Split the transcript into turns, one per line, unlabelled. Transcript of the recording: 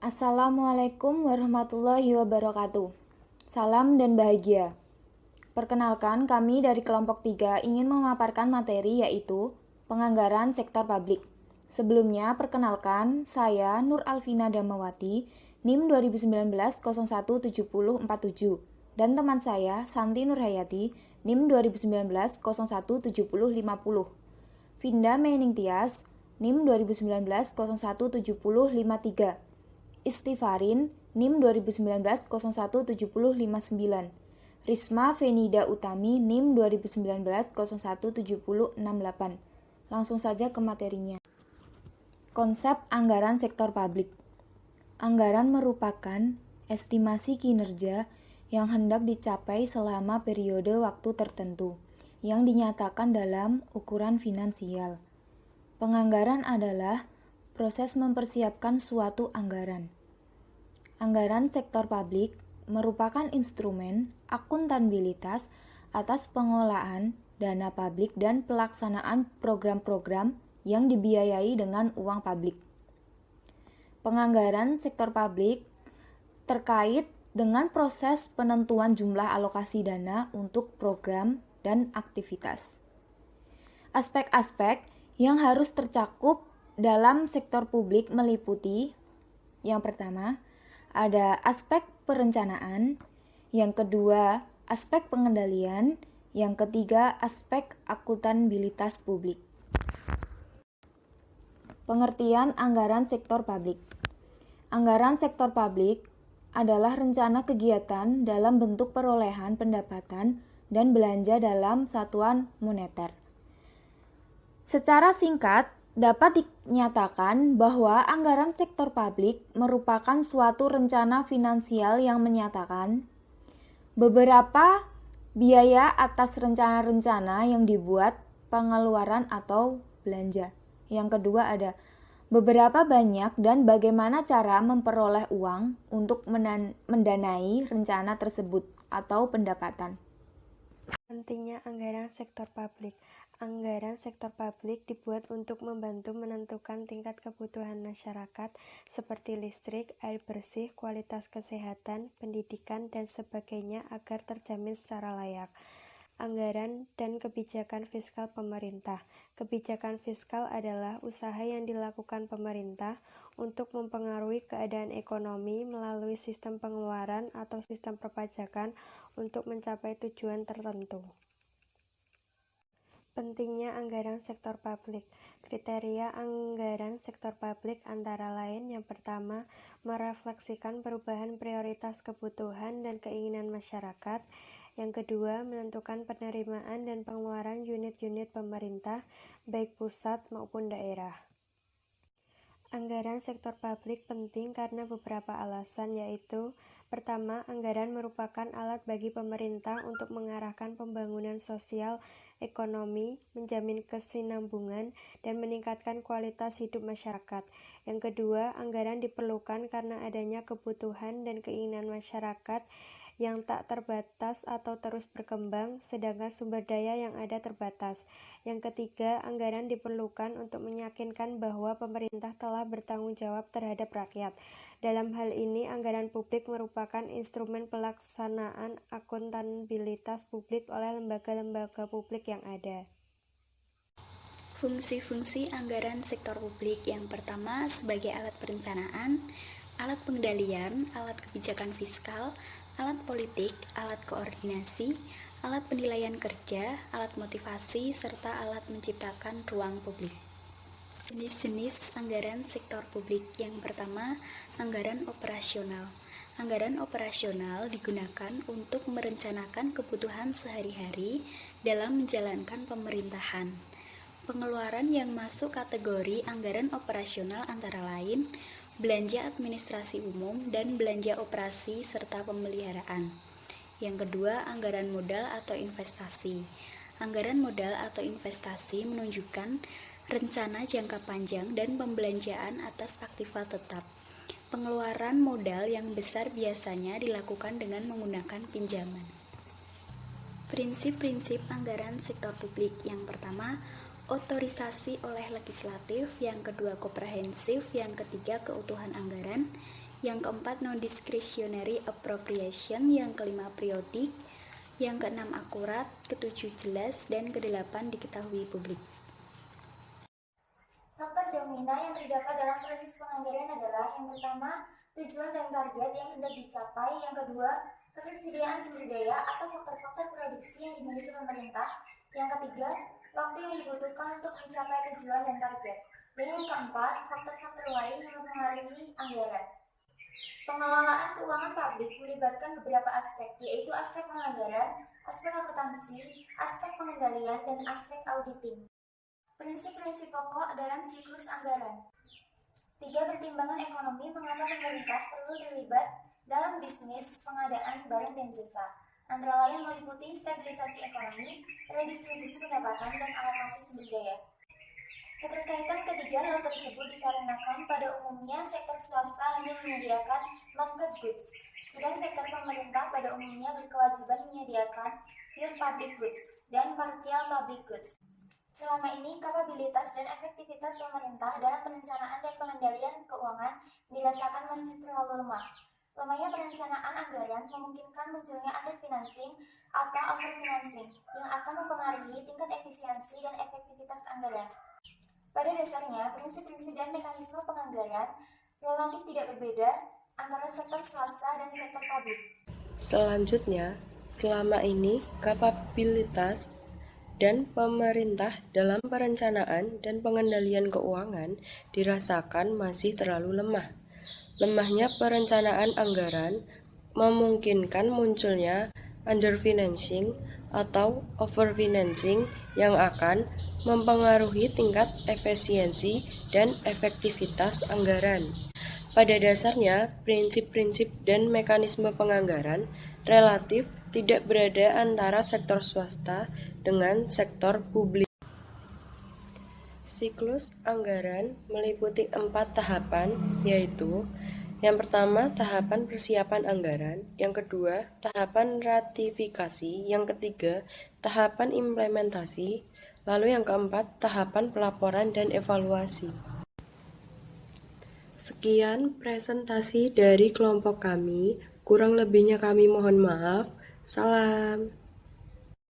Assalamualaikum warahmatullahi wabarakatuh. Salam dan bahagia. Perkenalkan, kami dari kelompok 3 ingin memaparkan materi yaitu penganggaran sektor publik. Sebelumnya, perkenalkan, saya Nur Alvina Damawati, NIM 2019-017047, dan teman saya Santi Nurhayati, NIM 2019-017050. Vinda Mening Tias, NIM 2019-017053. Istifarin, NIM 2019-017059. Risma Venida Utami, NIM 2019-017068. Langsung saja ke materinya. Konsep anggaran sektor publik. Anggaran merupakan estimasi kinerja yang hendak dicapai selama periode waktu tertentu, yang dinyatakan dalam ukuran finansial. Penganggaran adalah proses mempersiapkan suatu anggaran. Anggaran sektor publik merupakan instrumen akuntabilitas atas pengolahan dana publik dan pelaksanaan program-program yang dibiayai dengan uang publik. Penganggaran sektor publik terkait dengan proses penentuan jumlah alokasi dana untuk program dan aktivitas. Aspek-aspek yang harus tercakup dalam sektor publik meliputi: yang pertama, ada aspek perencanaan, yang kedua, aspek pengendalian, yang ketiga, aspek akuntabilitas publik. Pengertian anggaran sektor publik. Anggaran sektor publik adalah rencana kegiatan dalam bentuk perolehan pendapatan dan belanja dalam satuan moneter. Secara singkat, dapat dinyatakan bahwa anggaran sektor publik merupakan suatu rencana finansial yang menyatakan beberapa biaya atas rencana-rencana yang dibuat, pengeluaran atau belanja. Yang kedua ada beberapa banyak dan bagaimana cara memperoleh uang untuk mendanai rencana tersebut atau pendapatan.
Pentingnya anggaran sektor publik. Anggaran sektor publik dibuat untuk membantu menentukan tingkat kebutuhan masyarakat seperti listrik, air bersih, kualitas kesehatan, pendidikan, dan sebagainya agar terjamin secara layak. Anggaran dan kebijakan fiskal pemerintah. Kebijakan fiskal adalah usaha yang dilakukan pemerintah untuk mempengaruhi keadaan ekonomi melalui sistem pengeluaran atau sistem perpajakan untuk mencapai tujuan tertentu. Pentingnya anggaran sektor publik. Kriteria anggaran sektor publik antara lain: yang pertama, merefleksikan perubahan prioritas kebutuhan dan keinginan masyarakat. Yang kedua, menentukan penerimaan dan pengeluaran unit-unit pemerintah, baik pusat maupun daerah. Anggaran sektor publik penting karena beberapa alasan, yaitu: pertama, anggaran merupakan alat bagi pemerintah untuk mengarahkan pembangunan sosial, ekonomi, menjamin kesinambungan, dan meningkatkan kualitas hidup masyarakat. Yang kedua, anggaran diperlukan karena adanya kebutuhan dan keinginan masyarakat yang tak terbatas atau terus berkembang, sedangkan sumber daya yang ada terbatas. Yang ketiga, anggaran diperlukan untuk meyakinkan bahwa pemerintah telah bertanggung jawab terhadap rakyat. Dalam hal ini, anggaran publik merupakan instrumen pelaksanaan akuntabilitas publik oleh lembaga-lembaga publik yang ada.
Fungsi-fungsi anggaran sektor publik. Yang pertama, sebagai alat perencanaan, alat pengendalian, alat kebijakan fiskal, alat politik, alat koordinasi, alat penilaian kerja, alat motivasi, serta alat menciptakan ruang publik. Jenis-jenis anggaran sektor publik. Yang pertama, anggaran operasional. Anggaran operasional digunakan untuk merencanakan kebutuhan sehari-hari dalam menjalankan pemerintahan. Pengeluaran yang masuk kategori anggaran operasional antara lain belanja administrasi umum dan belanja operasi serta pemeliharaan. Yang kedua, anggaran modal atau investasi. Anggaran modal atau investasi menunjukkan rencana jangka panjang dan pembelanjaan atas aktiva tetap. Pengeluaran modal yang besar biasanya dilakukan dengan menggunakan pinjaman. Prinsip-prinsip anggaran sektor publik. Yang pertama, otorisasi oleh legislatif, yang kedua komprehensif, yang ketiga keutuhan anggaran, yang keempat non-discretionary appropriation, yang kelima periodik, yang keenam akurat, ketujuh jelas, dan kedelapan diketahui publik.
Faktor dominan yang terdapat dalam proses penganggaran adalah yang pertama, tujuan dan target yang hendak dicapai, yang kedua, ketersediaan sumber daya atau faktor-faktor produksi yang dimiliki pemerintah, yang ketiga, waktu yang dibutuhkan untuk mencapai tujuan dan target, dan yang keempat, faktor-faktor lain yang mempengaruhi anggaran. Pengelolaan keuangan publik melibatkan beberapa aspek, yaitu aspek penganggaran, aspek akuntansi, aspek pengendalian, dan aspek auditing. Prinsip-prinsip pokok dalam siklus anggaran. 3. Pertimbangan ekonomi mengapa pemerintah perlu terlibat dalam bisnis pengadaan barang dan jasa, antara lain meliputi stabilisasi ekonomi, redistribusi pendapatan, dan alokasi sumber daya. Keterkaitan ketiga hal tersebut dikarenakan pada umumnya sektor swasta hanya menyediakan market goods, sedang sektor pemerintah pada umumnya berkewajiban menyediakan pure public goods dan partial public goods. Selama ini, kapabilitas dan efektivitas pemerintah dalam perencanaan dan pengendalian keuangan dirasakan masih terlalu lemah. Lemahnya perencanaan anggaran memungkinkan munculnya underfinancing atau overfinancing yang akan mempengaruhi tingkat efisiensi dan efektivitas anggaran. Pada dasarnya, prinsip-prinsip dan mekanisme penganggaran relatif tidak berbeda antara sektor swasta dan sektor publik.
Selanjutnya, selama ini kapabilitas dan pemerintah dalam perencanaan dan pengendalian keuangan dirasakan masih terlalu lemah. Lemahnya perencanaan anggaran memungkinkan munculnya underfinancing atau overfinancing yang akan mempengaruhi tingkat efisiensi dan efektivitas anggaran. Pada dasarnya, prinsip-prinsip dan mekanisme penganggaran relatif tidak berada antara sektor swasta dengan sektor publik. Siklus anggaran meliputi 4 tahapan, yaitu yang pertama, tahapan persiapan anggaran, yang kedua, tahapan ratifikasi, yang ketiga, tahapan implementasi, lalu yang keempat, tahapan pelaporan dan evaluasi. Sekian presentasi dari kelompok kami, kurang lebihnya kami mohon maaf. Salam.